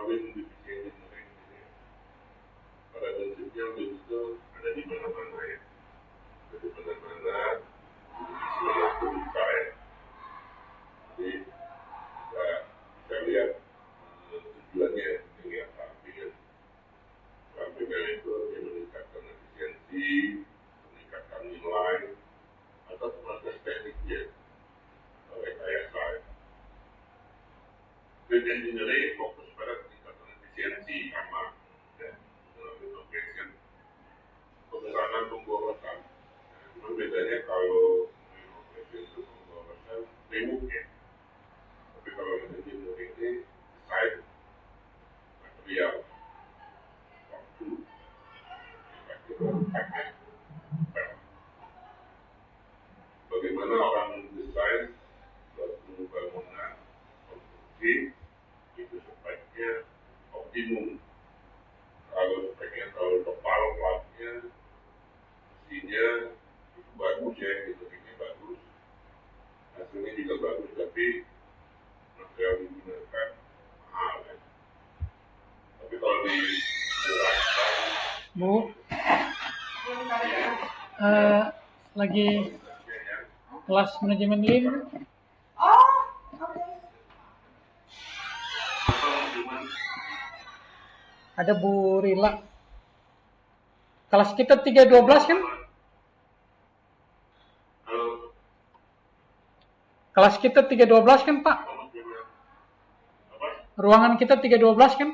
di divisi engineering gitu ya. Pada prinsipnya untuk itu ada di mana-mana ya. Ada di mana-mana seluruh UKM. Jadi kita bisa lihat tujuannya ini apa. Sampingan itu yang meningkatkan efisiensi, meningkatkan nilai, atau proses tekniknya oleh KSA. Dengan engineering fokus pada peningkatan efisiensi sama dan operation pengurangan pemborosan. Cuma bedanya kalau operation itu pemborosan remove ya, tapi kalau engineering ini desain material waktu bagaimana orang mendesain suatu bangunan konstruksi itu sebaiknya optimum. Kalau sebaiknya kalau tebal platnya mesinnya itu bagus ya, gitu ini bagus, hasilnya juga bagus, tapi material digunakan mahal ya. Tapi kalau dimurahkan Bu, lagi kelas manajemen Lean. Ada Bu Rila. Kelas kita 312 kan? Kelas kita 312 kan, Pak? Ruangan kita 312 kan?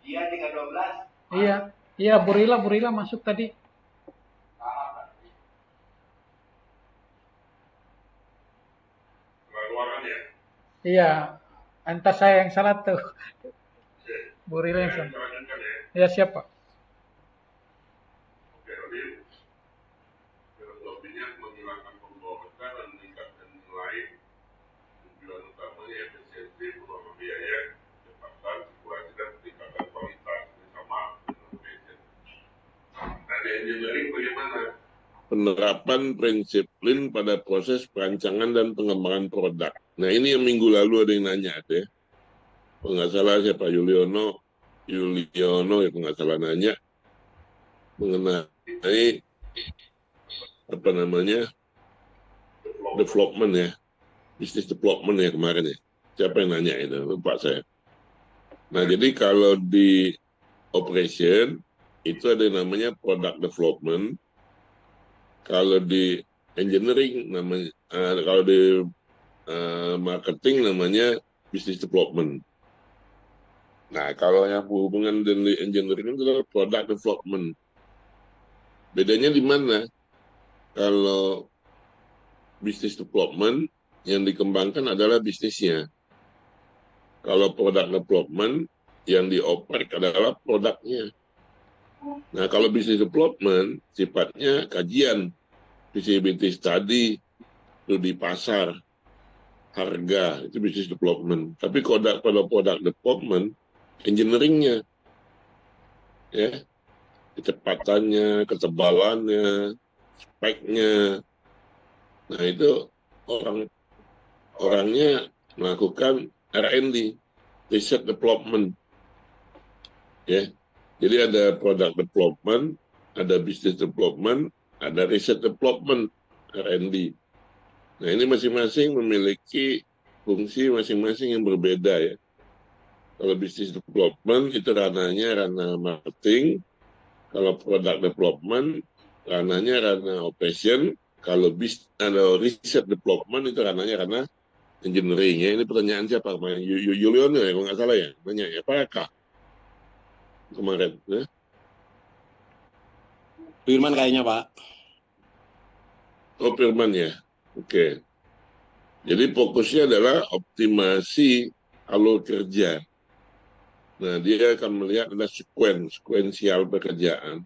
Iya 312. Iya, iya Bu Rila masuk tadi. Iya, entah saya yang salah tuh. Bu Rila yang salah. Ya siapa? Oke, jadi filosofinya menghilangkan pemborosan dan meningkatkan nilai. Tujuan utamanya efisiensi, pengelolaan biaya, kecepatan, akurasi dan peningkatan kualitas. Ini sama dengan operation. Nah, di engineering bagaimana? Penerapan prinsip Lean pada proses perancangan dan pengembangan produk. Nah, ini yang minggu lalu ada yang nanya ya. Kalau nggak salah siapa Yuliono ya kalau nggak salah nanya mengenai apa namanya development ya, bisnis development ya kemarin ya. Siapa yang nanya itu? Lupa saya. Nah, jadi kalau di operation itu ada yang namanya product development. Kalau di engineering namanya, kalau di marketing namanya business development. Nah, kalau yang berhubungan dengan engineering itu adalah product development. Bedanya di mana? Kalau business development yang dikembangkan adalah bisnisnya. Kalau product development yang dioper adalah produknya. Nah, kalau business development sifatnya kajian, feasibility study, itu di pasar, harga, itu business development. Tapi kalau product development, engineeringnya, ya, kecepatannya, ketebalannya, speknya. Nah, itu orangnya melakukan R&D, research development. Ya. Jadi ada product development, ada business development, ada research development, R&D. Nah, ini masing-masing memiliki fungsi masing-masing yang berbeda ya. Kalau business development itu ranahnya ranah marketing, kalau product development ranahnya ranah operation, kalau research development itu ranahnya ranah engineering ya. Ini pertanyaan siapa? Yuliono ya, kalau nggak salah ya. Nanya ya, apakah kemarin? Ya? Firman kayaknya, Pak. Oh, Firman ya. Oke. Jadi fokusnya adalah optimasi alur kerja. Nah, dia akan melihat ada sekuensial pekerjaan.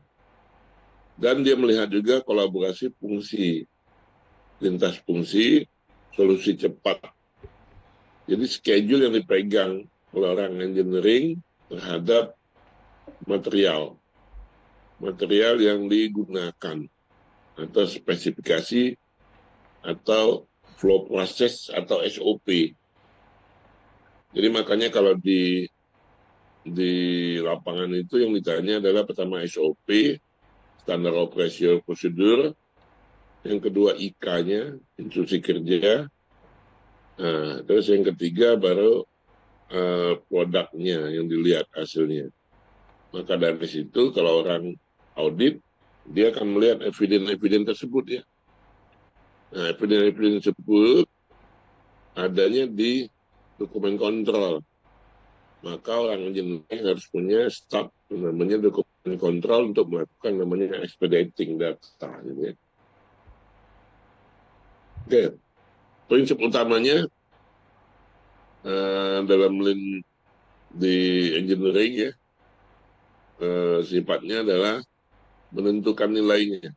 Dan dia melihat juga kolaborasi fungsi, lintas fungsi, solusi cepat. Jadi schedule yang dipegang oleh orang engineering terhadap material yang digunakan atau spesifikasi atau flow proses atau SOP. Jadi makanya kalau di lapangan itu yang ditanya adalah pertama SOP, standar operasi prosedur, yang kedua IK-nya, instruksi kerja, nah, terus yang ketiga baru produknya yang dilihat hasilnya. Maka dari situ kalau orang audit, dia akan melihat eviden-eviden tersebut ya. Nah, eviden-eviden tersebut adanya di dokumen kontrol. Maka orang engineering harus punya staf namanya dokumen kontrol untuk melakukan namanya expediting data. Gitu ya. Oke, prinsip utamanya dalam lean di engineering ya, sifatnya adalah menentukan nilainya.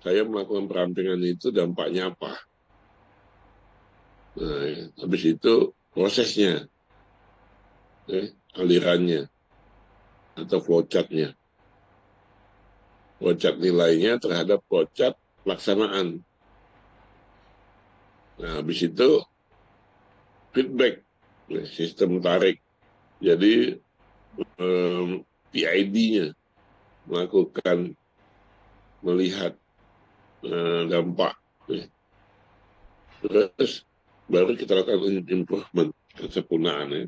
Saya melakukan perampingan itu dampaknya apa? Nah, ya. Habis itu prosesnya, alirannya, atau flowchart-nya. Flowchart nilainya terhadap flowchart pelaksanaan. Nah, habis itu feedback, sistem tarik. Jadi PID-nya melakukan melihat dampak. Terus baru kita lakukan improvement, kesempurnaan. Ya.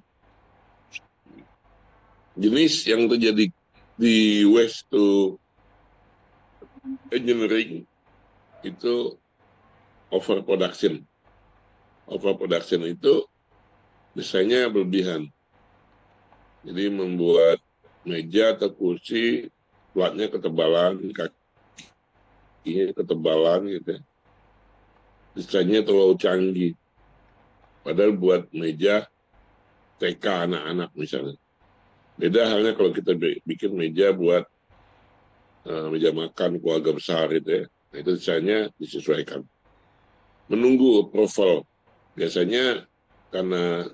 Jenis yang terjadi di waste to engineering itu overproduction. Overproduction itu biasanya berlebihan. Jadi membuat meja atau kursi platnya ketebalan, kakinya ketebalan gitu. Desainnya terlalu canggih. Padahal buat meja TK anak-anak misalnya. Beda halnya kalau kita bikin meja buat meja makan keluarga besar itu ya. Nah, itu desainnya disesuaikan. Menunggu approval. Biasanya karena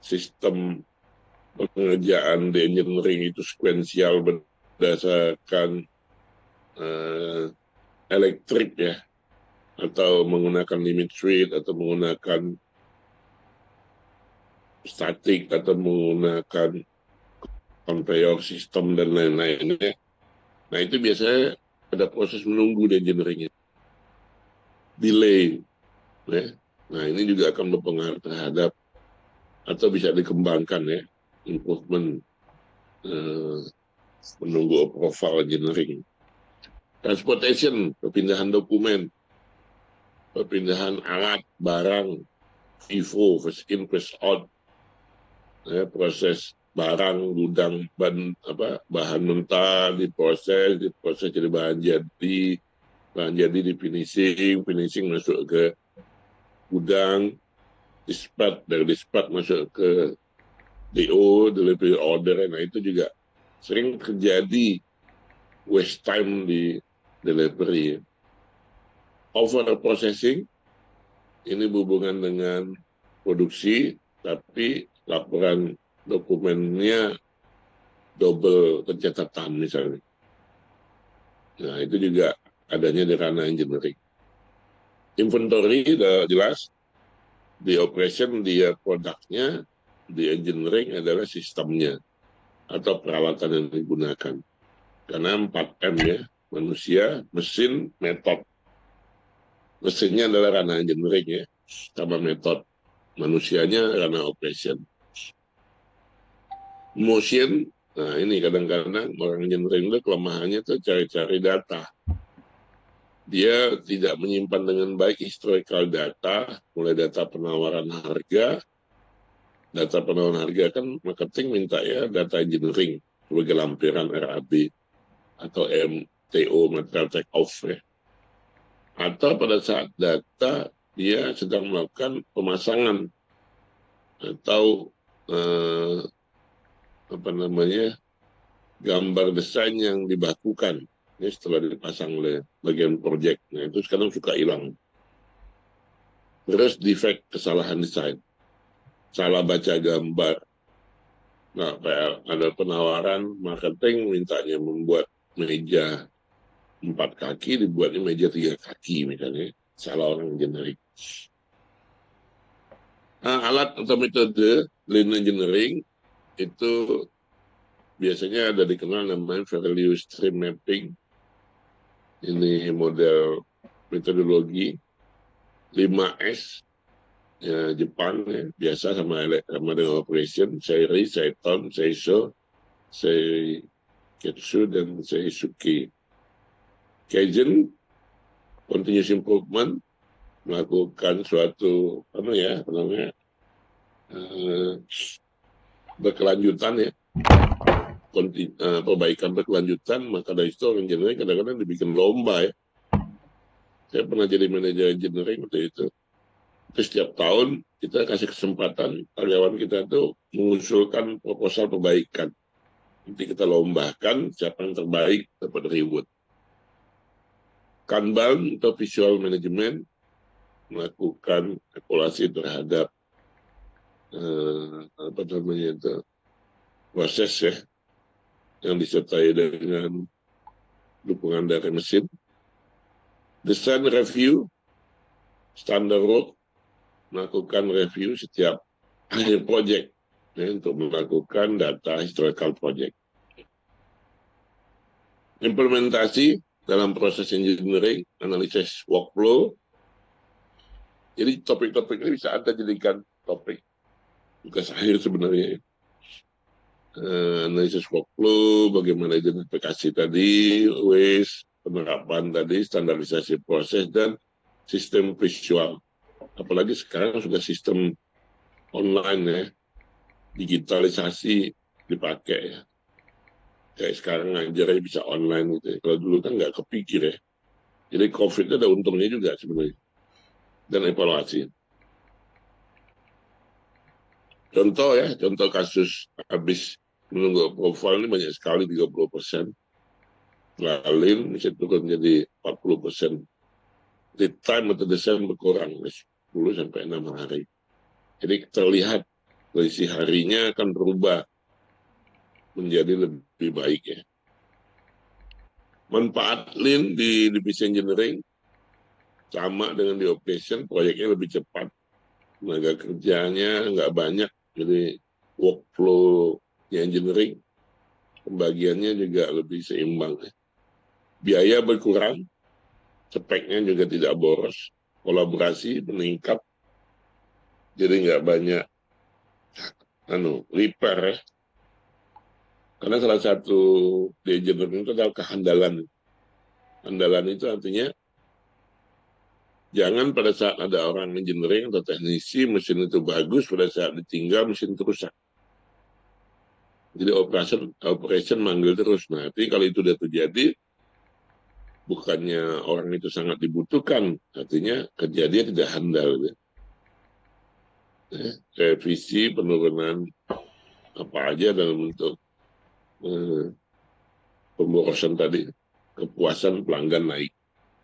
sistem pengerjaan di engineering itu sekuensial berdasarkan elektrik ya, atau menggunakan limit switch, atau menggunakan statik, atau menggunakan conveyor system dan lain-lainnya. Nah itu biasanya ada proses menunggu di engineering-nya. Delay. Ya. Nah ini juga akan berpengaruh terhadap atau bisa dikembangkan ya, improvement menunggu approval engineering. Transportation, perpindahan dokumen, perpindahan alat, barang, FIFO, first in, first out, ya, proses barang, gudang, bahan mentah, diproses jadi bahan jadi di finishing masuk ke gudang, dispatch, dari dispatch masuk ke DO, delivery order. Nah itu juga sering terjadi waste time di delivery. Over processing ini berhubungan dengan produksi, tapi laporan dokumennya double pencatatan misalnya. Nah itu juga adanya di ranah engineering. Inventory sudah jelas, di operation dia produknya, di engineering adalah sistemnya atau peralatan yang digunakan. Karena 4M ya, manusia, mesin, metode. Mesinnya adalah ranah engineering ya, sama metode. Manusianya ranah operation. Motion, nah ini kadang-kadang orang engineering itu kelemahannya tuh cari-cari data. Dia tidak menyimpan dengan baik historical data, mulai data penawaran harga. Data penawaran harga kan marketing minta ya data engineering sebagai lampiran RAB atau MTO, material take off ya. Atau pada saat data dia sedang melakukan pemasangan atau gambar desain yang dibakukan ini setelah dipasang oleh bagian proyek. Nah itu sekarang suka hilang. Terus defect, kesalahan desain, salah baca gambar. Nah ada penawaran marketing mintanya membuat meja 4 kaki, dibuatnya meja 3 kaki misalnya. salah orang engineering. Alat atau metode lean engineering itu biasanya ada dikenal namanya value stream mapping. Ini model metodologi 5S ya, Jepang ya, biasa sama dengan operation, Seiri, Seiton, Seiso, Seiketsu, dan Seisuke. Kaizen, continuous improvement, melakukan suatu berkelanjutan ya, perbaikan berkelanjutan. Maka dari itu orang engineering kadang-kadang dibikin lomba ya. Saya pernah jadi manajer engineering waktu itu. Terus setiap tahun kita kasih kesempatan karyawan kita tuh mengusulkan proposal perbaikan. Nanti kita lombakan siapa yang terbaik dapat reward. Kanban atau visual management melakukan evaluasi terhadap proses ya yang disertai dengan dukungan dari mesin. Design review, standard work, melakukan review setiap akhir project ya, untuk melakukan data historical project. Implementasi dalam proses engineering, analisis workflow. Jadi topik-topik ini bisa Anda jadikan topik tugas akhir sebenarnya. Analisis workflow, bagaimana identifikasi tadi, waste, penerapan tadi, standarisasi proses, dan sistem visual. Apalagi sekarang sudah sistem online ya, digitalisasi dipakai ya. Kayak sekarang ngajarnya bisa online gitu ya. Kalau dulu kan nggak kepikir ya. Jadi COVID itu ada untungnya juga sebenarnya. Dan evaluasi. Contoh ya, contoh kasus habis menunggu approval ini banyak sekali 30%. Lalin bisa turun jadi 40%. Lead time atau desain berkurang 10 sampai 6 hari. Jadi terlihat kondisi harinya akan berubah menjadi lebih baik ya. Manfaat lean di divisi engineering sama dengan di operation, proyeknya lebih cepat, tenaga kerjanya nggak banyak, jadi workflow di engineering pembagiannya juga lebih seimbang ya. Biaya berkurang, speknya juga tidak boros, kolaborasi meningkat, jadi nggak banyak repair ya. Karena salah satu di engineering itu adalah kehandalan. Handalan itu artinya jangan pada saat ada orang engineering atau teknisi mesin itu bagus, pada saat ditinggal mesin itu rusak. Jadi operation manggil terus. Nah, tapi kalau itu sudah terjadi, bukannya orang itu sangat dibutuhkan, artinya kerja dia tidak handal. Ya. Revisi, penurunan apa aja dalam bentuk pemborosan tadi, kepuasan pelanggan naik.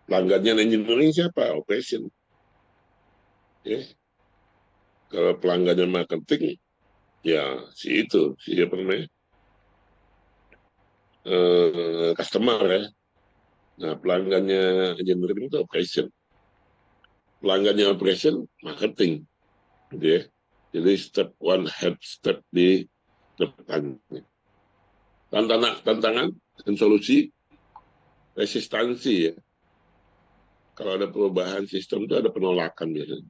Pelanggannya engineering siapa? Operation. Ya. Kalau pelanggannya marketing, ya si apa namanya? Customer ya. Nah, pelanggannya engineering itu operation. Pelanggannya operation, marketing. Gitu ya. Jadi step one, head step di depan. Tantangan dan solusi, resistansi ya. Kalau ada perubahan sistem itu ada penolakan biasanya.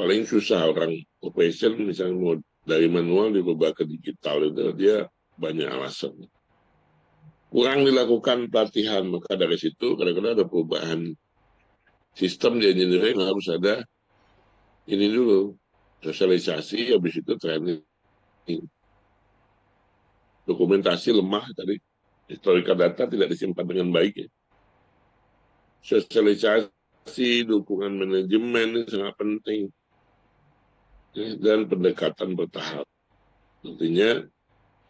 Paling susah orang operation misalnya mau dari manual dirubah ke digital itu dia banyak alasan. Kurang dilakukan pelatihan, maka dari situ kadang-kadang ada perubahan sistem di engineering harus ada ini dulu, sosialisasi, habis itu training. Dokumentasi lemah tadi, historical data tidak disimpan dengan baik ya. Sosialisasi, dukungan manajemen ini sangat penting ya, dan pendekatan bertahap. Artinya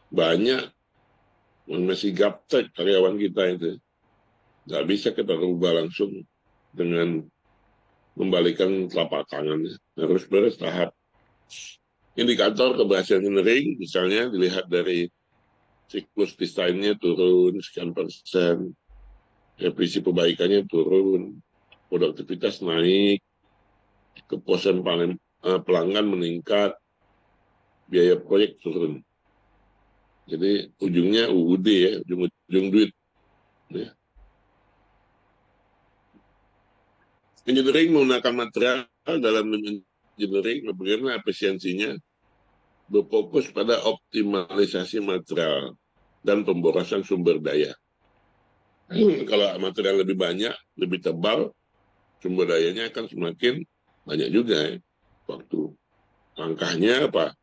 banyak masih gaptek karyawan kita itu, nggak bisa kita rubah langsung dengan membalikan telapak tangan, harus bertahap. Indikator keberhasilan engineering misalnya dilihat dari siklus desainnya turun sekian persen, efisiensi perbaikannya turun, produktivitas naik, kepuasan pelanggan meningkat, biaya proyek turun. Jadi ujungnya UUD ya, ujung duit. Ya. Engineering menggunakan material dalam engineering, bagaimana efisiensinya berfokus pada optimalisasi material dan pemborosan sumber daya. Kalau material lebih banyak, lebih tebal, sumber dayanya akan semakin banyak juga ya. Waktu langkahnya apa?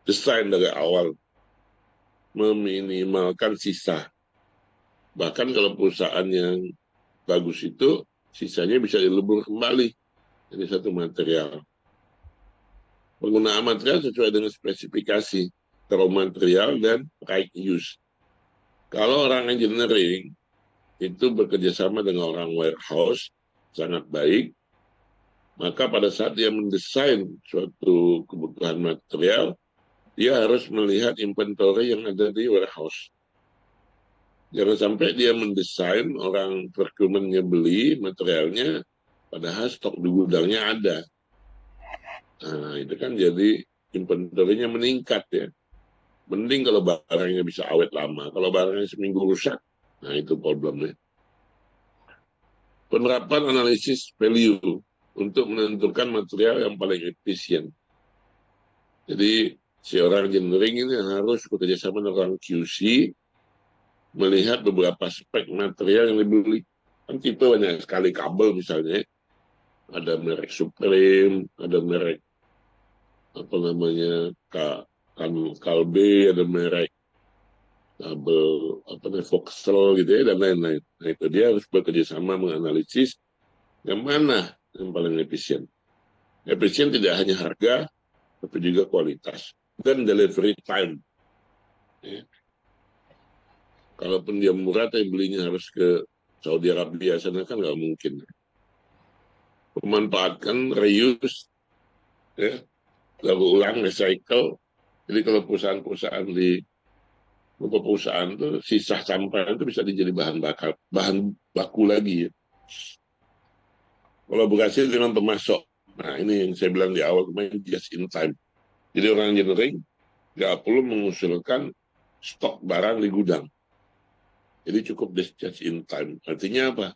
Desain dari awal meminimalkan sisa. Bahkan kalau perusahaan yang bagus itu, sisanya bisa dilebur kembali jadi satu material. Penggunaan material sesuai dengan spesifikasi, raw material, dan right use. Kalau orang engineering itu bekerja sama dengan orang warehouse, sangat baik, maka pada saat dia mendesain suatu kebutuhan material, dia harus melihat inventory yang ada di warehouse. Jangan sampai dia mendesain, orang procurement-nya beli materialnya, padahal stok di gudangnya ada. Nah, itu kan jadi inventory-nya meningkat ya. Mending kalau barangnya bisa awet lama. Kalau barangnya seminggu rusak, nah itu problemnya. Penerapan analisis value untuk menentukan material yang paling efisien. Jadi si orang engineering ini harus bekerjasama dengan orang QC, melihat beberapa spek material yang dibeli. Kan tipe banyak sekali kabel misalnya, ada merek Supreme, ada merek apa namanya Kalbe, ada merek kabel apa namanya Voxel gitu ya, dan lain-lain. Nah itu dia harus bekerja sama menganalisis yang mana yang paling efisien. Efisien tidak hanya harga, tapi juga kualitas dan delivery time. Ya. Kalaupun dia murah, tapi belinya harus ke Saudi Arabia sana kan nggak mungkin. Memanfaatkan reuse, ya, lalu ulang, recycle. Jadi kalau perusahaan-perusahaan di beberapa perusahaan itu sisa sampah itu bisa dijadi bahan baku lagi. Ya. Kolaborasi dengan pemasok. Nah ini yang saya bilang di awal kemarin, just in time. Jadi orang engineering nggak perlu mengusulkan stok barang di gudang. Jadi cukup just in time. Artinya apa?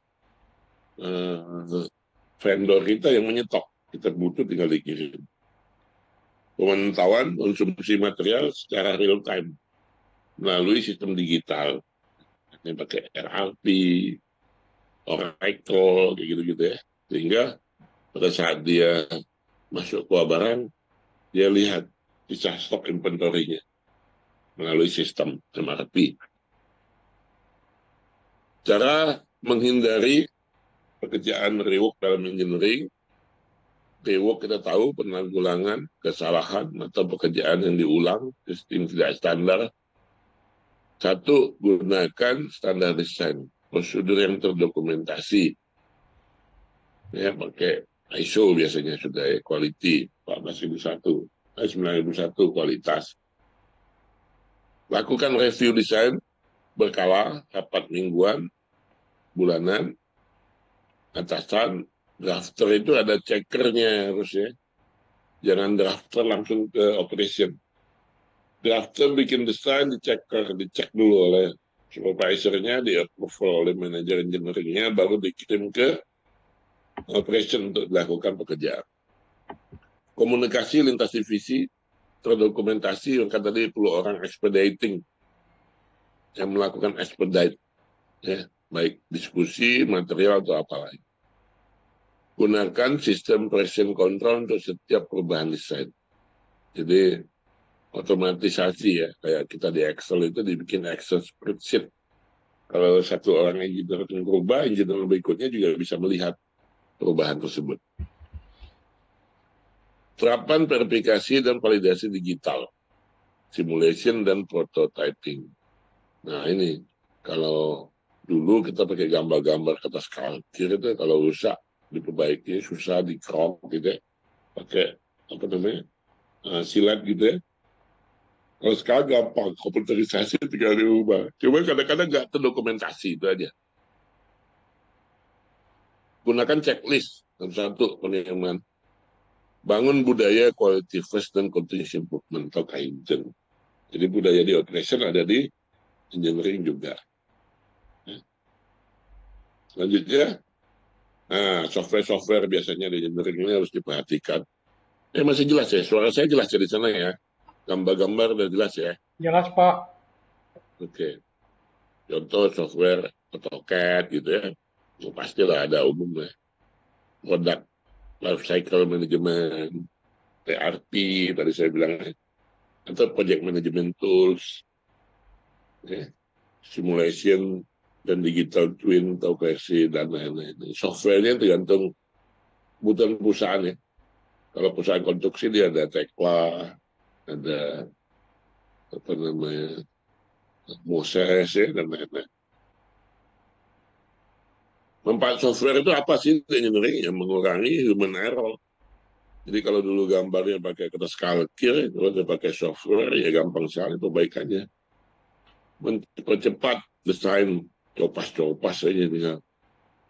Vendor kita yang menyetok, kita butuh tinggal dikirim. Pemantauan konsumsi material secara real time melalui sistem digital, ini pakai RRP, Oracle, kayak gitu-gitu ya. Sehingga pada saat dia masuk ke barang, dia lihat sisa stok inventory-nya melalui sistem MRP. Cara menghindari pekerjaan rework dalam engineering. Rework kita tahu penanggulangan kesalahan atau pekerjaan yang diulang, sistem tidak standar. Satu, gunakan standar desain, prosedur yang terdokumentasi. Ya, pakai ISO biasanya sudah ya, quality 14001, 9001 kualitas. Lakukan review desain berkala, rapat mingguan, bulanan, atasan, drafter itu ada checkernya harusnya. Jangan drafter langsung ke operation. Drafter bikin desain, dicek dulu oleh supervisornya, di-approve oleh manajer engineeringnya, baru dikirim ke operation untuk dilakukan pekerjaan. Komunikasi lintas divisi, terdokumentasi, yang kata tadi perlu orang expediting, yang melakukan expedite, ya, baik diskusi, material, atau apa lain. Gunakan sistem version control untuk setiap perubahan desain. Jadi otomatisasi ya, kayak kita di Excel itu dibikin Excel spreadsheet. Kalau satu orang engineer berubah, engineer berikutnya juga bisa melihat perubahan tersebut. Terapan verifikasi dan validasi digital, simulation dan prototyping. Nah ini, kalau dulu kita pakai gambar-gambar kertas kalkir itu, kalau rusak diperbaiki, susah di crop gitu ya, pakai apa namanya, silat gitu ya. Kalau sekarang gampang, komputerisasi tinggal diubah. Cuma kadang-kadang nggak terdokumentasi, itu aja. gunakan checklist. Satu penerimaan. Bangun budaya quality first dan continuous improvement atau Kaizen. Jadi budaya di operation ada di engineering juga. Selanjutnya, software biasanya di engineering ini harus diperhatikan. Masih jelas ya, suara saya jelas ya di sana ya. Gambar-gambar udah jelas ya. Jelas, Pak. Oke. Contoh software AutoCAD gitu ya. Pastilah ada umumnya. Product life cycle management, PRP tadi saya bilang, atau project management tools, ya, simulation dan digital twin atau versi dan lain-lain. Softwarenya tergantung kebutuhan perusahaan ya. Kalau perusahaan konstruksi dia ada Tekla, ada apa namanya Moses ya dan lain-lain. Manfaat software itu apa sih engineering? Yang mengurangi human error. Jadi kalau dulu gambarnya pakai kertas kalkir, kalau dia pakai software ya gampang sekali perbaikannya. Mempercepat desain copas-copas saja tinggal.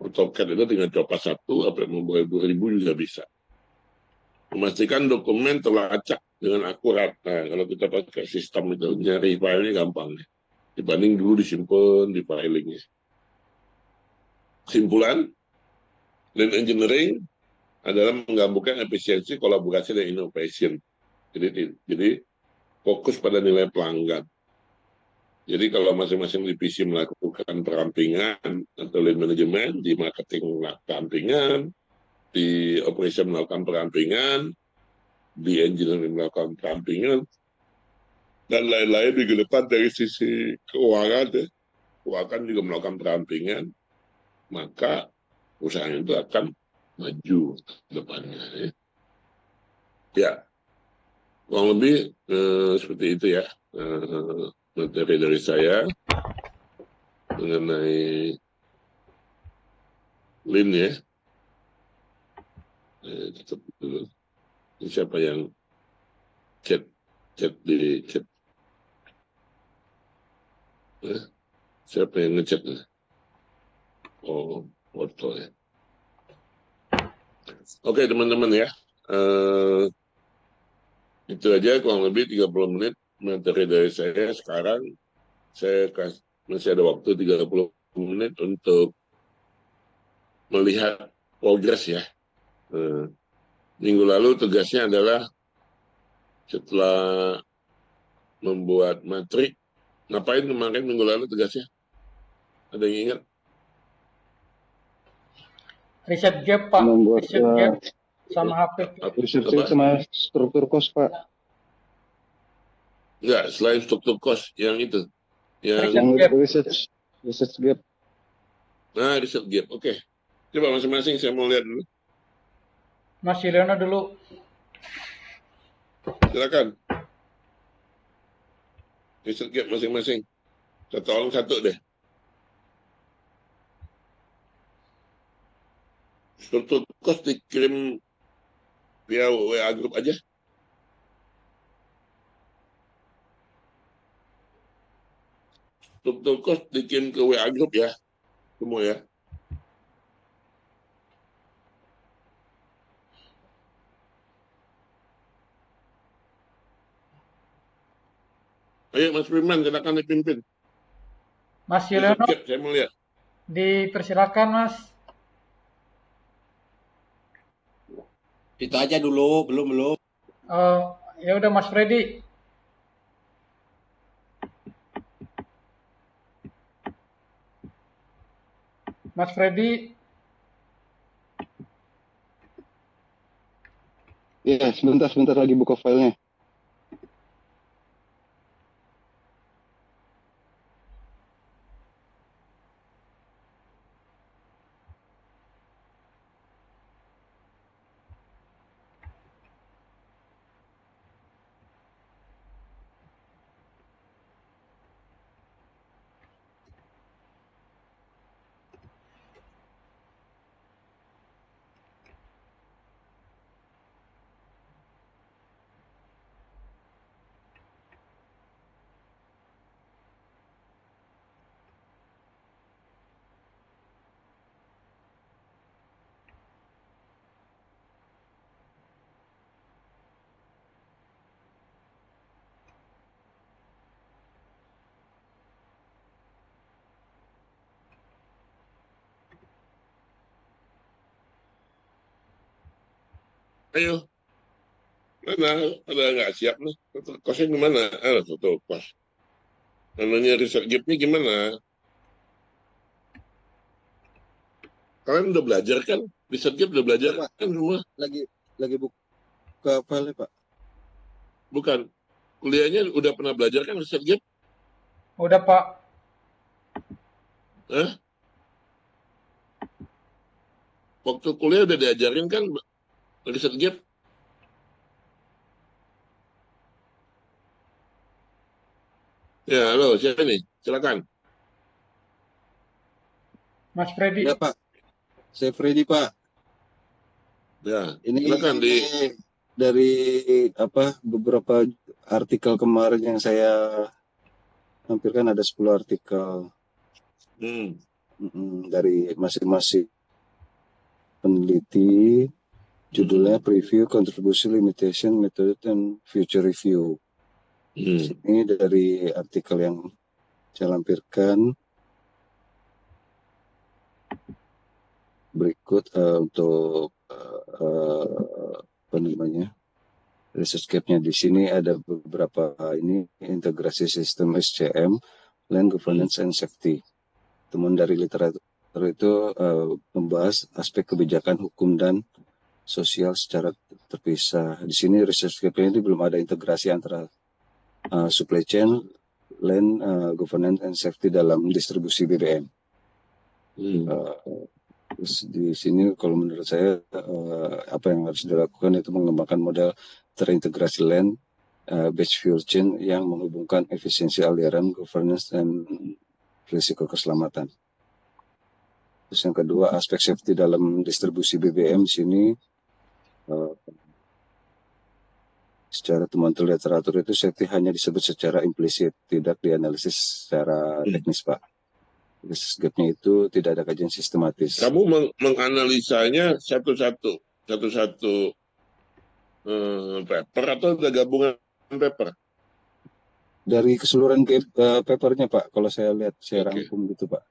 AutoCAD itu tinggal copas satu, apa yang membuat 2000 juga bisa. Memastikan dokumen terlacak dengan akurat. Nah, kalau kita pakai sistem itu nyari filenya gampang. Dibanding dulu disimpan di filingnya. Kesimpulan, Lean Engineering adalah menggabungkan efisiensi, kolaborasi, dan innovation. Jadi fokus pada nilai pelanggan. Jadi kalau masing-masing divisi melakukan perampingan atau lean management, di marketing melakukan perampingan, di operation melakukan perampingan, di engineering melakukan perampingan, dan lain-lain digelepas dari sisi keuangan, keuangan juga melakukan perampingan, maka usaha itu akan maju ke depannya. Ya, kurang lebih seperti itu ya materi dari saya mengenai Lean ya. Tetap dulu. Siapa yang chat di chat? Siapa yang ngechat? Oh, foto ya. Oke teman-teman ya. Itu aja kurang lebih 30 menit materi dari saya. Sekarang saya masih ada waktu 30 menit untuk melihat progres ya. Minggu lalu tugasnya adalah setelah membuat matrik. Ngapain kemarin minggu lalu tugasnya? Ada yang ingat? Riset gap, Pak. Membuat Riset gap sama HPP. riset sama struktur cost, Pak. Enggak, selain struktur cost yang itu. Yang riset gap. Nah, riset gap. Oke. Coba masing-masing saya mau lihat dulu. Mas Yuliono dulu. Silakan. Riset gap masing-masing. Tolong satu deh. Struktur cost dikirim via WA group aja. Struktur cost dikirim ke WA group ya. Semua ya. Ayo Mas Firman, silakan dipimpin. Mas Yuliono, saya mau lihat. dipersilakan Mas. Itu aja dulu, belum. Ya udah Mas Freddy. Mas Freddy. Ya, sebentar lagi buka filenya. Ayo, mana? Ada nggak siap nih? Foto kosnya gimana? Foto kos. Namanya riset gapnya gimana? Kalian udah belajar kan? Riset gap udah belajar Pak, kan semua? lagi buka file Pak. Bukan. Kuliahnya udah pernah belajar kan riset gap? Udah Pak. Hah? Waktu kuliah udah diajarin kan riset gap? Ya, halo, siapa nih? Silakan. Mas Freddy. Ya Pak, saya Freddy Pak. Ya, Ini silakan dari beberapa artikel kemarin yang saya lampirkan, ada 10 artikel dari masing-masing peneliti. Judulnya Preview, Contribution, Limitation, Method, and Future Review. Ini dari artikel yang saya lampirkan. Berikut untuk research gap-nya. Di sini ada beberapa integrasi sistem SCM, Land Governance and Safety. Temuan dari literatur itu membahas aspek kebijakan hukum dan sosial secara terpisah. Di sini research gap-nya ini belum ada integrasi antara supply chain, land, governance and safety dalam distribusi BBM. Terus di sini kalau menurut saya apa yang harus dilakukan itu mengembangkan model terintegrasi land based fuel chain yang menghubungkan efisiensi aliran, governance, dan risiko keselamatan. Terus yang kedua, aspek safety dalam distribusi BBM di sini secara temuan literatur itu safety hanya disebut secara implisit, tidak dianalisis secara teknis Pak. Gap-nya itu tidak ada kajian sistematis. Kamu menganalisanya satu-satu paper atau ada gabungan paper? Dari keseluruhan papernya Pak, kalau saya lihat saya rangkum gitu Pak.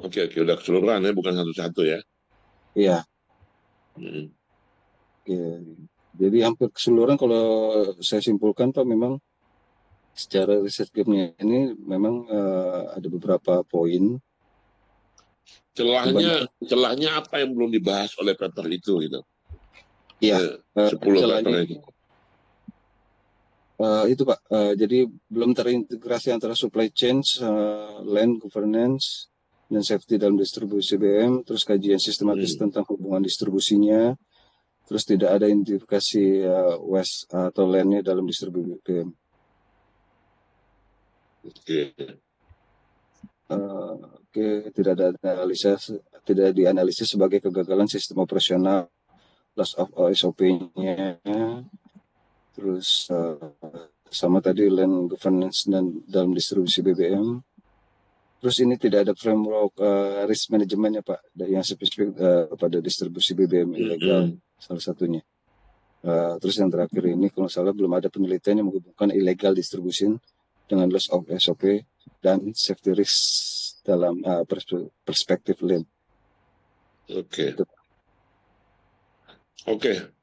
Oke, udah keseluruhan ya, bukan satu-satu ya? Iya. Oke. Jadi hampir keseluruhan kalau saya simpulkan Pak, memang secara riset gap-nya ini memang ada beberapa poin. Celahnya apa yang belum dibahas oleh paper itu gitu? Iya. 10 paper itu. Itu Pak, jadi belum terintegrasi antara supply chain, land governance, dan safety dalam distribusi BBM, terus kajian sistematis tentang hubungan distribusinya, terus tidak ada identifikasi waste atau land-nya dalam distribusi BBM. Oke, tidak dianalisis sebagai kegagalan sistem operasional, loss of SOP-nya, terus sama tadi land governance dan dalam distribusi BBM. Terus ini tidak ada framework risk management-nya Pak, yang spesifik pada distribusi BBM ilegal salah satunya. Terus yang terakhir ini kalau salah belum ada penelitian yang menghubungkan illegal distribution dengan loss of SOP dan safety risk dalam perspektif land. Oke,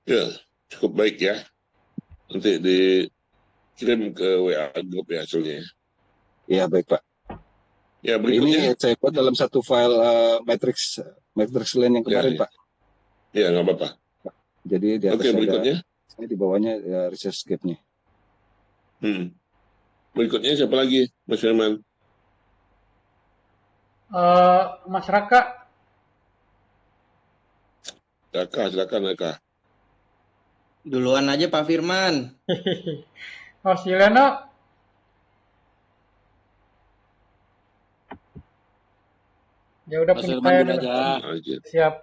ya cukup baik ya. Nanti dikirim ke WA grup ya hasilnya. Iya baik Pak. Ya berikutnya. Ini saya buat dalam satu file matrix land yang kemarin Pak. Iya nggak apa-apa. Jadi di atas berikutnya. Ada di bawahnya research gap-nya. Berikutnya siapa lagi, Mas Firman? Mas Raka. Silakan Raka. Duluan aja Pak Firman. Oh, Sileno. Ya udah punya saya aja. Siap.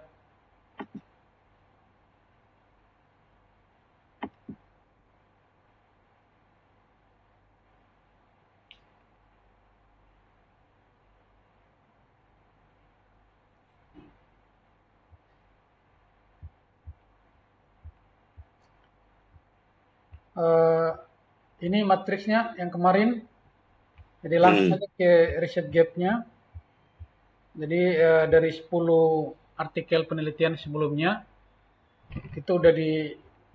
Ini matriksnya yang kemarin. Jadi langsung aja ke riset gap-nya. Jadi dari 10 artikel penelitian sebelumnya itu udah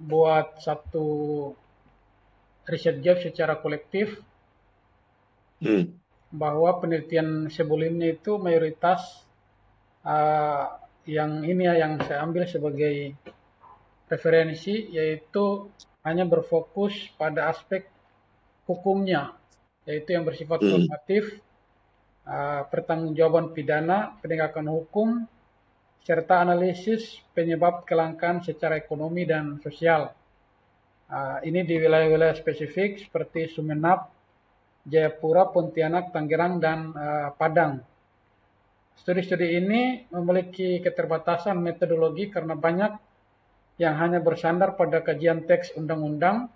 buat satu riset job secara kolektif Hmm. bahwa penelitian sebelumnya itu mayoritas yang ini ya yang saya ambil sebagai referensi yaitu hanya berfokus pada aspek hukumnya, yaitu yang bersifat normatif, pertanggungjawaban pidana, penegakan hukum, serta analisis penyebab kelangkaan secara ekonomi dan sosial. Ini di wilayah-wilayah spesifik seperti Sumeneb, Jayapura, Pontianak, Tangerang, dan Padang. Studi-studi ini memiliki keterbatasan metodologi karena banyak yang hanya bersandar pada kajian teks undang-undang,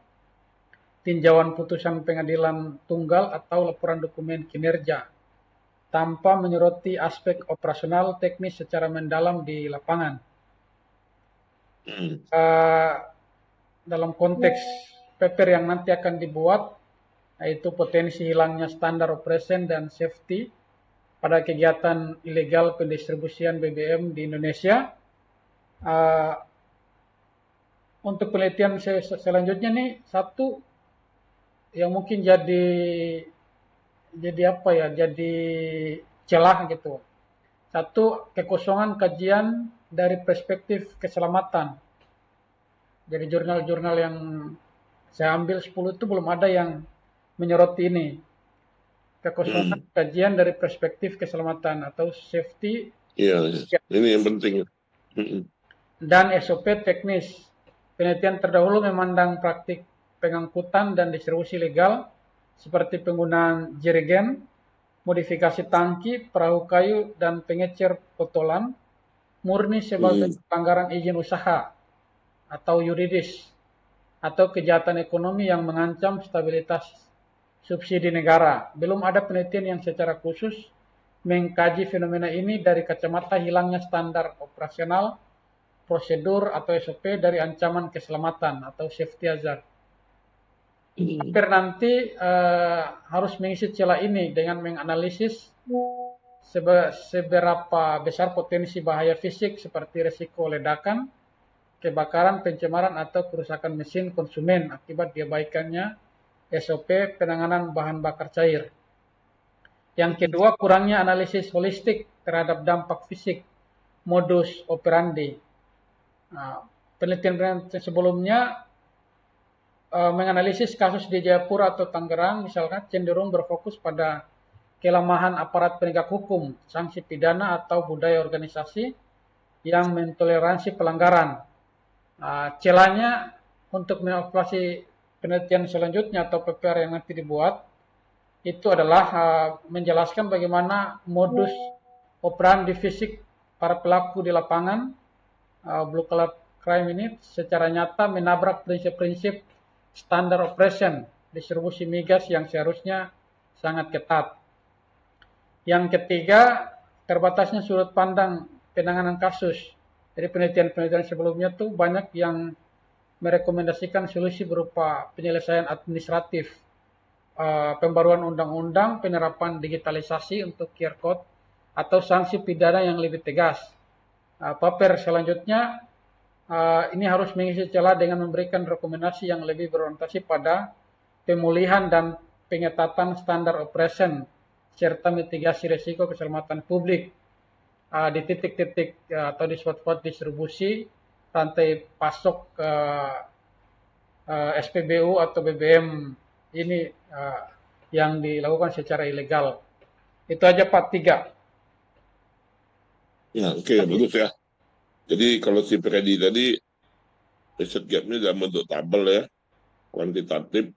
tinjauan putusan pengadilan tunggal, atau laporan dokumen kinerja, tanpa menyoroti aspek operasional teknis secara mendalam di lapangan. Dalam konteks paper yang nanti akan dibuat, yaitu potensi hilangnya standar operation dan safety pada kegiatan ilegal pendistribusian BBM di Indonesia. Untuk penelitian selanjutnya nih, satu yang mungkin jadi apa ya, jadi celah gitu. Satu, kekosongan kajian dari perspektif keselamatan. Jadi jurnal-jurnal yang saya ambil 10 itu belum ada yang menyoroti ini. Kekosongan kajian dari perspektif keselamatan atau safety. Iya, ini yang penting. Dan SOP teknis. Penelitian terdahulu memandang praktik pengangkutan dan distribusi legal seperti penggunaan jerigen, modifikasi tangki, perahu kayu, dan pengecer botolan murni sebagai pelanggaran izin usaha atau yuridis atau kejahatan ekonomi yang mengancam stabilitas subsidi negara. Belum ada penelitian yang secara khusus mengkaji fenomena ini dari kacamata hilangnya standar operasional, prosedur atau SOP dari ancaman keselamatan atau safety hazard. Hampir nanti harus mengisi celah ini dengan menganalisis seberapa besar potensi bahaya fisik seperti risiko ledakan, kebakaran, pencemaran, atau kerusakan mesin konsumen akibat diabaikannya SOP penanganan bahan bakar cair. Yang kedua, kurangnya analisis holistik terhadap dampak fisik, modus operandi. Penelitian sebelumnya menganalisis kasus di Jayapura atau Tangerang misalkan cenderung berfokus pada kelemahan aparat penegak hukum, sanksi pidana, atau budaya organisasi yang mentoleransi pelanggaran. Celahnya untuk mengevaluasi penelitian selanjutnya atau PPR yang nanti dibuat itu adalah menjelaskan bagaimana modus operandi fisik para pelaku di lapangan blue collar crime ini secara nyata menabrak prinsip-prinsip standar operation distribusi migas yang seharusnya sangat ketat. Yang ketiga, terbatasnya sudut pandang penanganan kasus. Jadi penelitian-penelitian sebelumnya tuh banyak yang merekomendasikan solusi berupa penyelesaian administratif, pembaruan undang-undang, penerapan digitalisasi untuk QR code, atau sanksi pidana yang lebih tegas. Paper selanjutnya ini harus mengisi celah dengan memberikan rekomendasi yang lebih berorientasi pada pemulihan dan pengetatan standar operation serta mitigasi risiko keselamatan publik di titik-titik atau di spot-spot distribusi rantai pasok SPBU atau BBM ini yang dilakukan secara ilegal. Itu aja Pak, 3. Ya, oke, bagus ya. Jadi kalau si Freddy tadi riset gapnya dalam bentuk tabel ya, kuantitatif.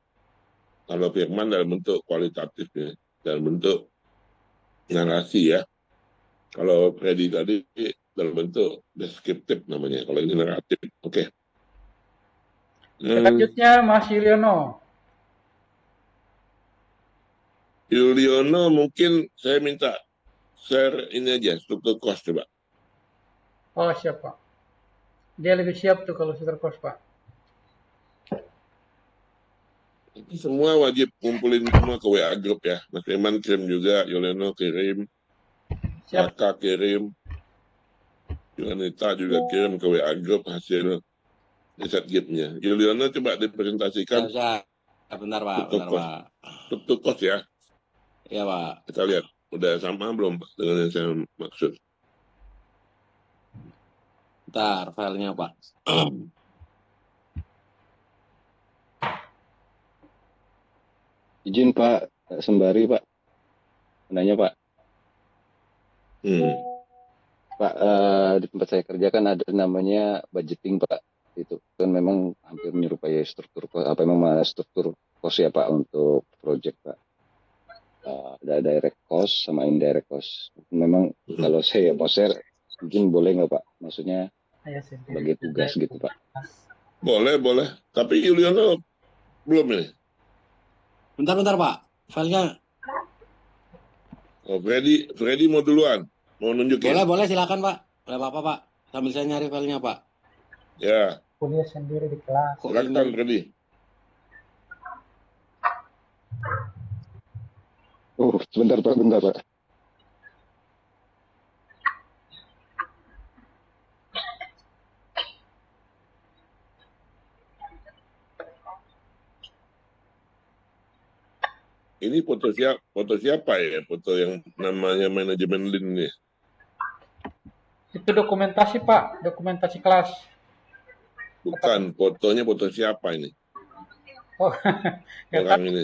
Kalau Firman dalam bentuk kualitatif ya, dalam bentuk narasi ya. Kalau Freddy tadi dalam bentuk deskriptif namanya. Kalau ini naratif, oke. Selanjutnya Mas Yuliono. Yuliono mungkin saya minta share ini aja, struktur cost coba. Oh siap Pak. Dia lebih siap tuh kalau struktur cost Pak. Semua wajib kumpulin semua ke WA group ya. Mas Firman kirim juga, Yuliono kirim, Raka kirim, Yuanita juga kirim ke WA group hasil Reset gap-nya. Juliana coba dipresentasikan Siap. Bentar, Pak. struktur Bentar, cost. Pak. Struktur cost ya. Iya, Pak. Kita lihat. Udah sama belum Pak dengan yang saya maksud? Bentar, filenya, Pak. Izin Pak, sembari Pak. Nanya Pak. Pak, di tempat saya kerja kan ada namanya budgeting Pak. Itu kan memang hampir menyerupai struktur cost ya Pak untuk project Pak. Ada direct cost sama indirect cost. Memang kalau saya poser, mungkin boleh nggak Pak? Maksudnya bagi tugas gitu Pak. Boleh. Tapi Juliana belum ini. Bentar, Pak. Filenya. Oh, Freddy mau duluan. Mau nunjukin? Boleh, silakan, Pak. Boleh apa-apa, Pak. Sambil saya nyari filenya, Pak. Ya. Kuliah sendiri di kelas. Silakan Freddy. Oh, bentar Pak. Ini foto siapa ya? Foto yang namanya manajemen Lin nih. Itu dokumentasi Pak, dokumentasi kelas. Bukan, fotonya foto siapa ini? Oh, nggak Orang tahu. ini.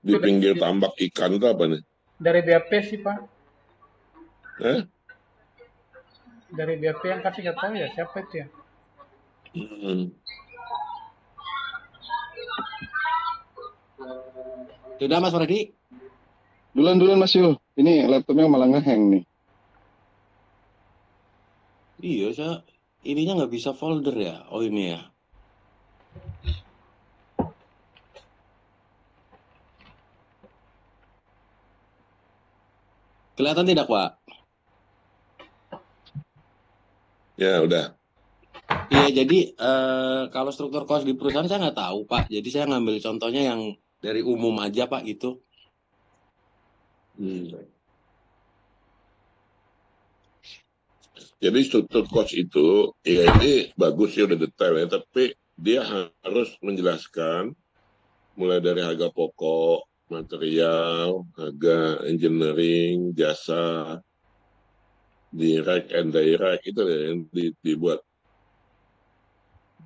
Di pinggir tambak ikan itu apa nih? Dari BAP sih Pak. Hah? Dari BAP yang kasih nggak tahu ya siapa itu ya. Sudah, Mas Freddy? Duluan Mas Yul. Ini laptopnya malah nge-hang nih. Iya, ininya nggak bisa folder ya? Oh, ini ya. Kelihatan tidak, Pak? Ya, udah. Iya, jadi kalau struktur cost di perusahaan saya nggak tahu, Pak. Jadi saya ngambil contohnya yang dari umum aja, Pak, gitu. Jadi struktur cost itu, ya ini bagus ya udah detail ya, tapi dia harus menjelaskan mulai dari harga pokok, material, harga engineering, jasa, direct and direct, itu yang dibuat.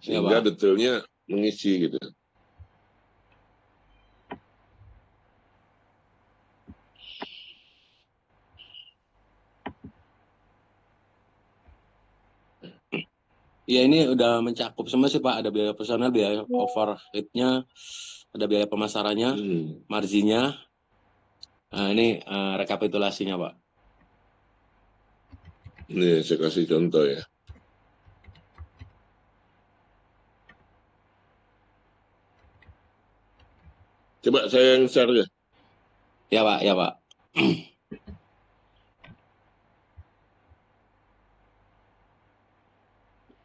Sehingga detailnya mengisi gitu. Ya, ini udah mencakup semua sih, Pak. Ada biaya personal, biaya overhead-nya, ada biaya pemasarannya, marginnya. Nah, ini rekapitulasinya, Pak. Ini saya kasih contoh ya. Coba saya yang share ya. Ya, Pak.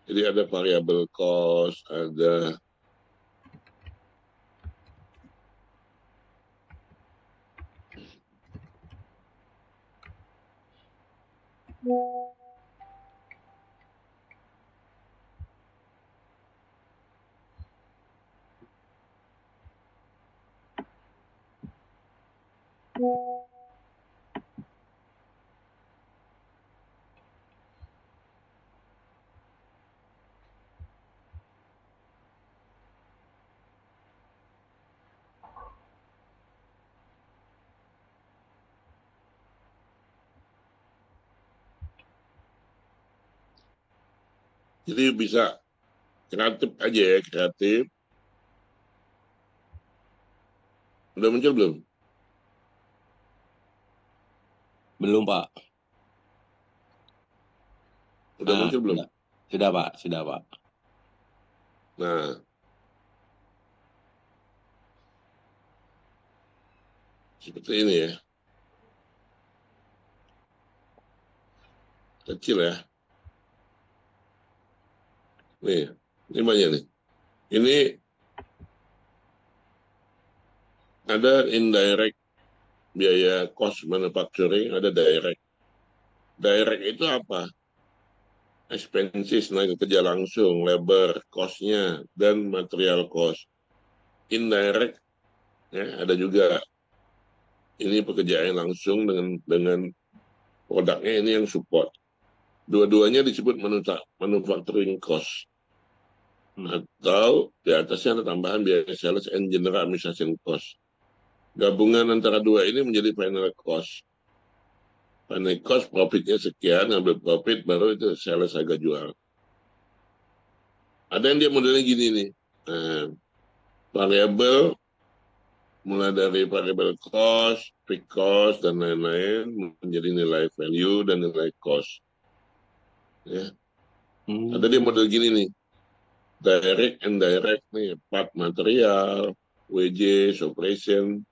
Jadi ada variable cost, ada jadi bisa kreatif aja ya, kreatif. Udah muncul belum? Belum, Pak. Udah muncul belum? Sudah, Pak. Nah, seperti ini ya. Kecil ya. Nih, ini banyak nih. Ini ada indirect biaya cost manufacturing, ada direct. Direct itu apa? expenses, naik kerja langsung, labor cost-nya, dan material cost. Indirect, ya, ada juga. Ini pekerjaan langsung dengan produknya, ini yang support. Dua-duanya disebut manufacturing cost. Atau di atasnya ada tambahan biaya sales and general administration cost. Gabungan antara dua ini menjadi final cost. Final cost profitnya sekian, ambil profit, baru itu sales harga jual. Ada yang dia modelnya gini nih. Variable, mulai dari variable cost, fixed cost, dan lain-lain, menjadi nilai value dan nilai cost. Ya. Ada dia model gini nih. Direct and indirect nih, part material, wages, operation,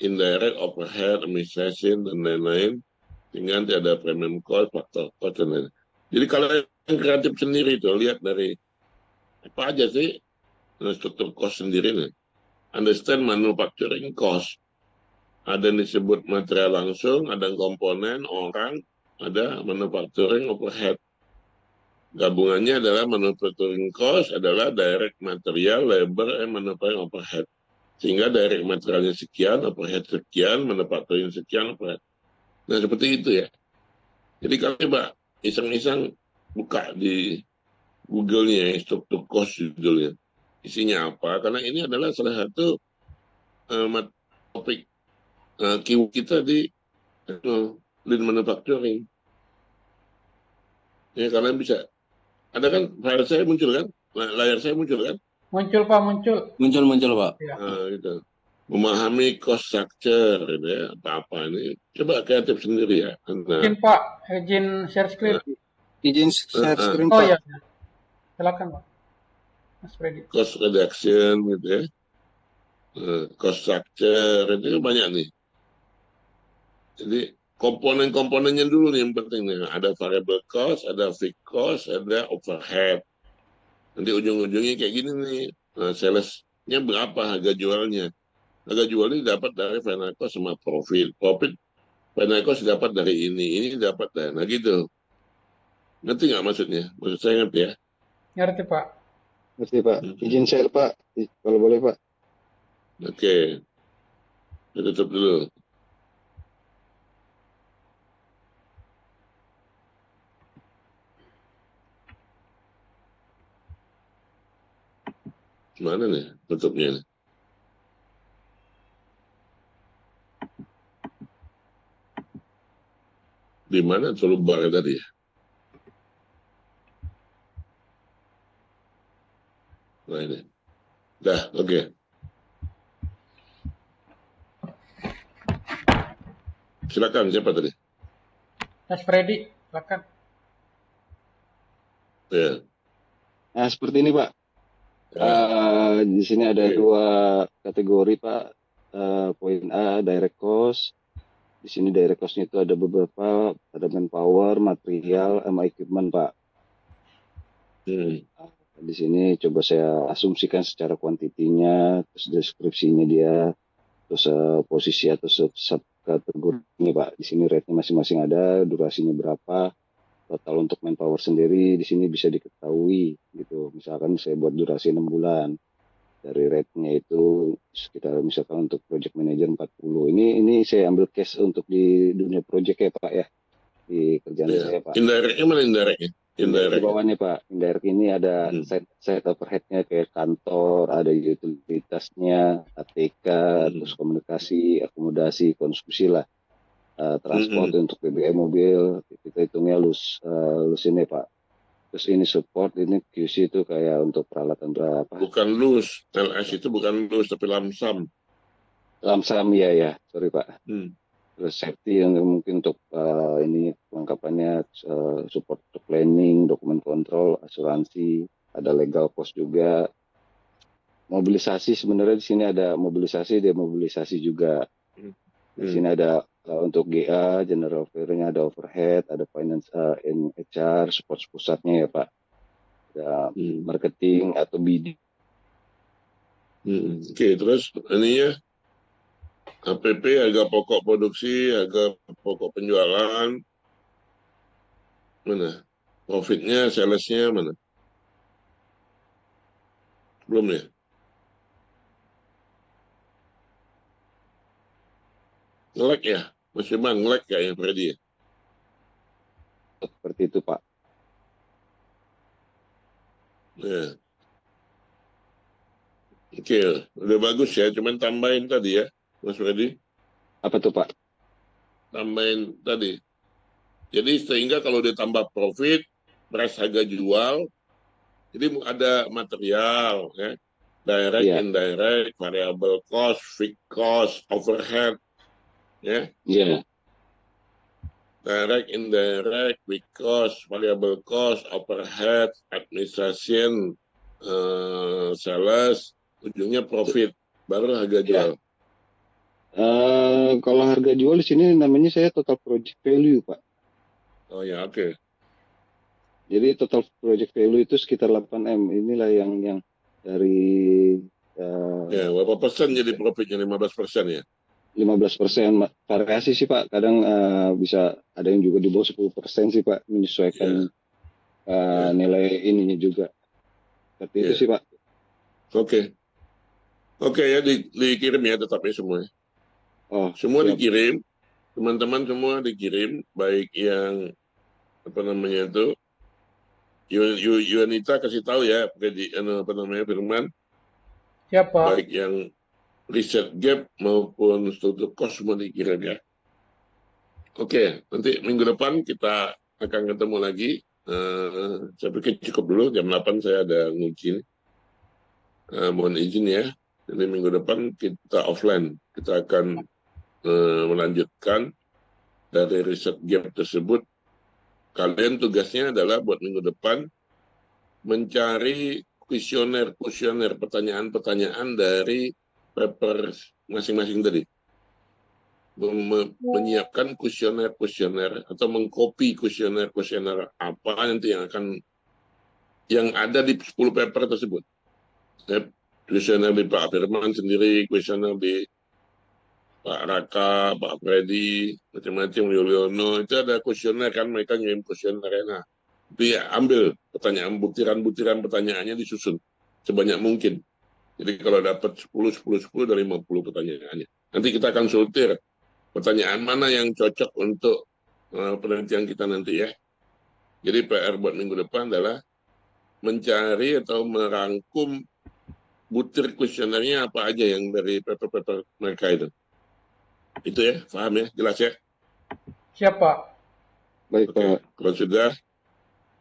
indirect overhead, administration, dan lain-lain. Tinggal ada premium cost, faktor cost, dan lain-lain. Jadi kalau yang kreatif sendiri itu, lihat dari apa aja sih struktur cost sendiri nih. Understand manufacturing cost. Ada yang disebut material langsung, ada komponen, orang, ada manufacturing overhead. Gabungannya adalah manufacturing cost adalah direct material, labor, and manufacturing overhead. Sehingga direct materialnya sekian, overhead sekian, manufacturing sekian, overhead. Nah, seperti itu ya. Jadi kalau coba iseng-iseng buka di Google-nya, struktur cost judulnya. Isinya apa? Karena ini adalah salah satu topik keyword kita di lean manufacturing. Ya, kalian bisa. Ada kan file saya muncul kan? Layar saya muncul kan? Muncul Pak, muncul. Muncul Pak. Ya. Gitu. Memahami cost structure gitu ya, apa ini. Coba kreatif sendiri ya. Izin Pak, izin share screen. Izin share screen Oh Pak. ya, silakan Pak. Mas Freddy. Cost reduction gitu ya. Cost structure itu banyak nih. Jadi komponen-komponennya dulu nih yang penting nih. Ada variable cost, ada fixed cost, ada overhead. Nanti ujung-ujungnya kayak gini nih. Salesnya berapa harga jualnya? Harga jualnya dapat dari final cost sama profit. Profit final cost dapat dari ini dapat dari. Nah gitu. Ngerti nggak maksudnya? Maksud saya ngerti ya? Ngerti Pak. Ngerti Pak. Izin share Pak, kalau boleh Pak. Oke. Kita tutup dulu. Mana nih tutupnya? Di mana toolbar tadi? Nah ini. Dah, oke. Silakan, siapa tadi? Mas Freddy, silakan. Ya. Nah, seperti ini Pak. Di sini ada dua kategori Pak. Poin A, direct cost. Di sini direct cost-nya itu ada beberapa, ada manpower, material, sama equipment Pak. Di sini coba saya asumsikan secara kuantitinya, terus deskripsinya dia, terus posisi atau subkategori ini Pak. Di sini rate-nya masing-masing ada, durasinya berapa, total untuk manpower sendiri di sini bisa diketahui gitu. Misalkan saya buat durasi 6 bulan. Dari rate-nya itu sekitar misalkan untuk project manager 40. Ini saya ambil case untuk di dunia project ya Pak ya. Di kerjaan saya Pak. Indirect-nya mana indirect-nya? Indirect di bawahnya Pak. Indirect ini ada site overhead-nya kayak kantor, ada utilitasnya, ATK, terus komunikasi, akomodasi, konsumsi lah. Transport untuk BBM mobil, kita hitungnya lus ini Pak. Terus ini support, ini QC itu kayak untuk peralatan berapa? Bukan lus, LS itu bukan lus tapi lamsam. Lamsam ya, sorry Pak. Terus safety yang mungkin untuk ini kelengkapannya support untuk planning, dokumen kontrol, asuransi, ada legal cost juga. Mobilisasi sebenarnya di sini ada mobilisasi, demobilisasi juga. Di sini ada untuk GA, general affair-nya ada overhead, ada finance, HR, support pusatnya ya Pak. Ada marketing atau BD. Oke, terus ininya APP, harga pokok produksi, harga pokok penjualan. Mana? Profitnya, salesnya mana? Belum ya? Nge-lag ya? Mas Firman nge-lag kayaknya Freddy ya? Seperti itu Pak. Ya. Oke, udah bagus ya. Cuman tambahin tadi ya, Mas Freddy. Apa tuh Pak? Tambahin tadi. Jadi sehingga kalau dia tambah profit, price harga jual, jadi ada material, ya, direct, Iya, indirect, variable cost, fixed cost, overhead, ya, iya. direct, indirect, fixed cost, variable cost, overhead, administration, sales, ujungnya profit, baru harga Iya. jual. Kalau harga jual di sini namanya saya total project value Pak. Oh ya, oke. Jadi total project value itu sekitar 8M. Inilah yang dari Ya, berapa persen jadi profitnya? 15% ya? 15%. Variasi sih Pak. Kadang bisa ada yang juga di bawah 10% sih Pak, menyesuaikan Ya, ya, nilai ininya juga. Seperti itu ya. sih Pak. Oke. Oke ya, dikirim ya tetapnya semua. Oh, Semua siap. dikirim, teman-teman semua dikirim, baik yang apa namanya itu, Yunita kasih tahu ya, apa namanya Firman, Siapa? baik yang riset gap maupun struktur cost semua dikirim ya. Oke, nanti minggu depan kita akan ketemu lagi. Saya pikir cukup dulu, jam 8 saya ada nguji. Mohon izin ya, jadi minggu depan kita offline. Kita akan melanjutkan dari riset gap tersebut. Kalian tugasnya adalah buat minggu depan mencari kuesioner pertanyaan-pertanyaan dari paper masing-masing tadi. Menyiapkan kuesioner atau mengcopy kuesioner apa nanti yang ada di 10 paper tersebut. Kuesioner di Pak Firman sendiri, kuesioner di Pak Raka, Pak Freddy, macam-macam, Yuliono, itu ada kuesioner kan, mereka ngirim kuesioner. Nah, itu ya ambil pertanyaan, butiran-butiran pertanyaannya disusun sebanyak mungkin. Jadi kalau dapat 10 dari 50 pertanyaannya. Nanti kita akan sortir pertanyaan mana yang cocok untuk penelitian kita nanti ya. Jadi PR buat minggu depan adalah mencari atau merangkum butir kuesionernya apa aja yang dari paper-paper mereka itu. Itu ya, paham ya, jelas ya? Siapa? Baik Oke, Pak. kalau sudah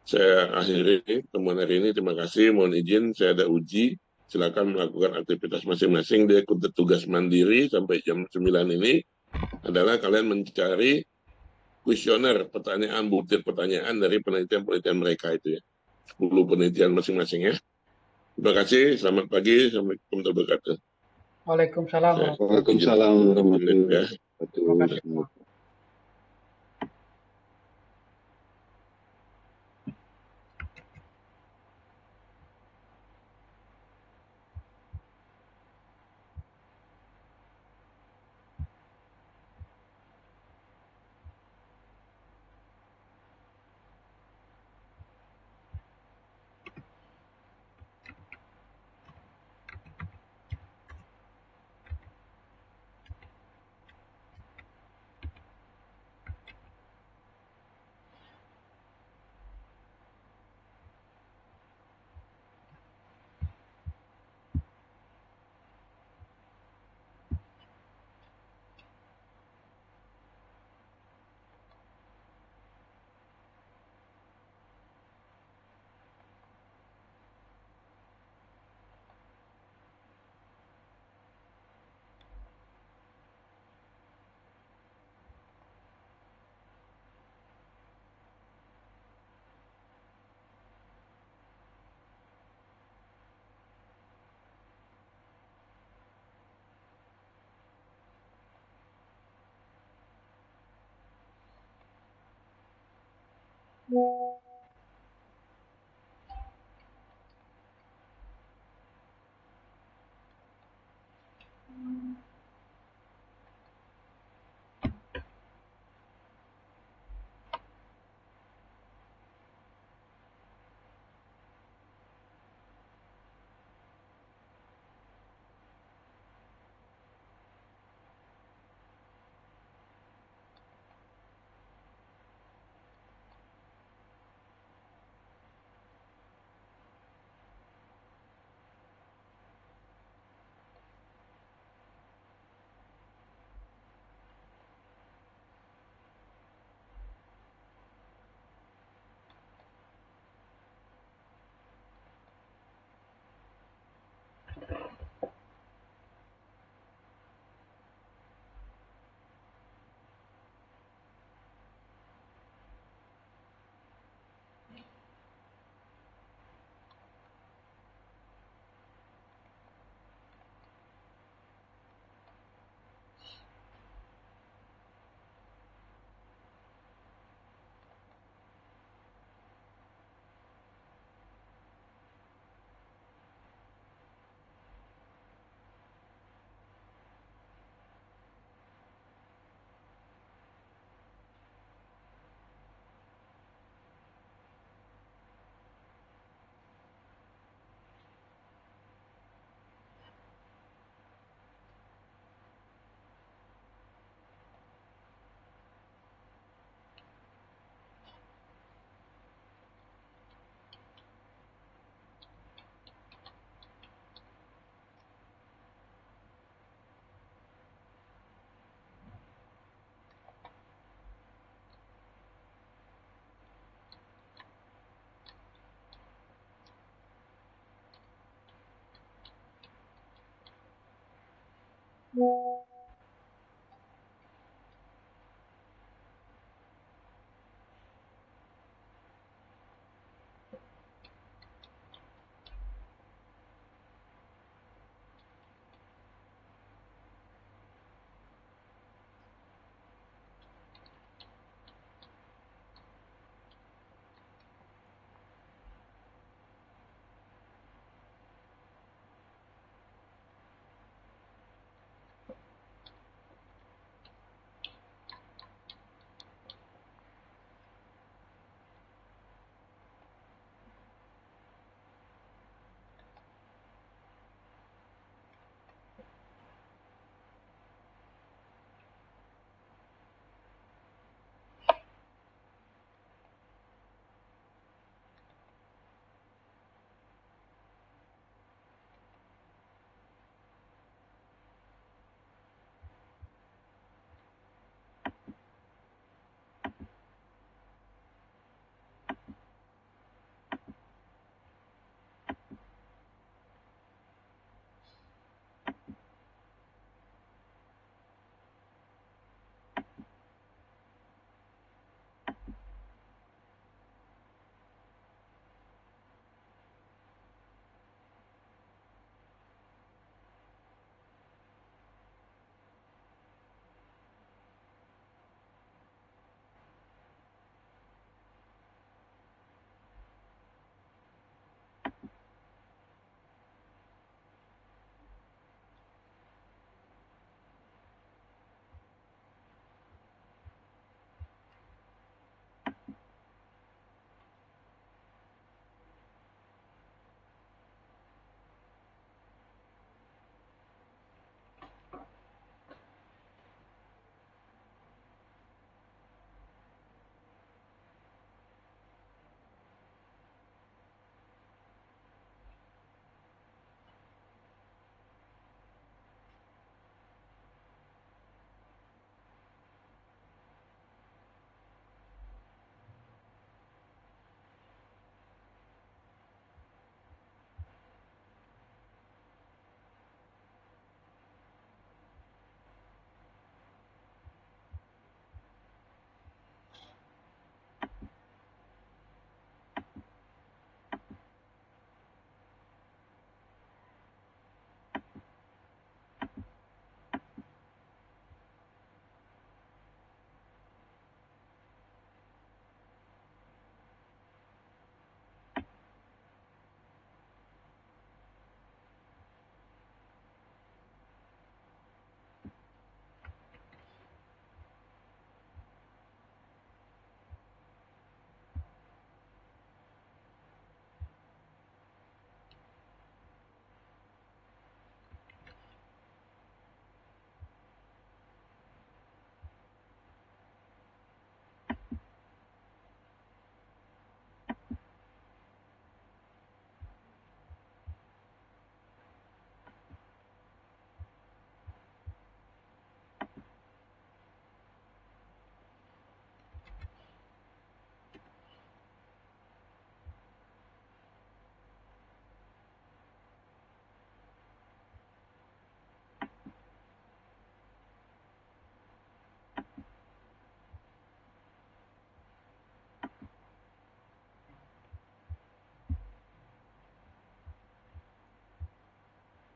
saya akhiri temuan hari ini. Terima kasih. Mohon izin, saya ada uji. Silakan melakukan aktivitas masing-masing. Dia ikut tugas mandiri sampai jam 9 ini adalah kalian mencari kuesioner pertanyaan, butir pertanyaan dari penelitian-penelitian mereka itu ya. 10 penelitian masing-masing ya. Terima kasih. Selamat pagi. Assalamualaikum warahmatullahi wabarakatuh. Waalaikumsalam Saya warahmatullahi izin Waalaikumsalam menit ya. warahmatullahi Terima kasih. wabarakatuh.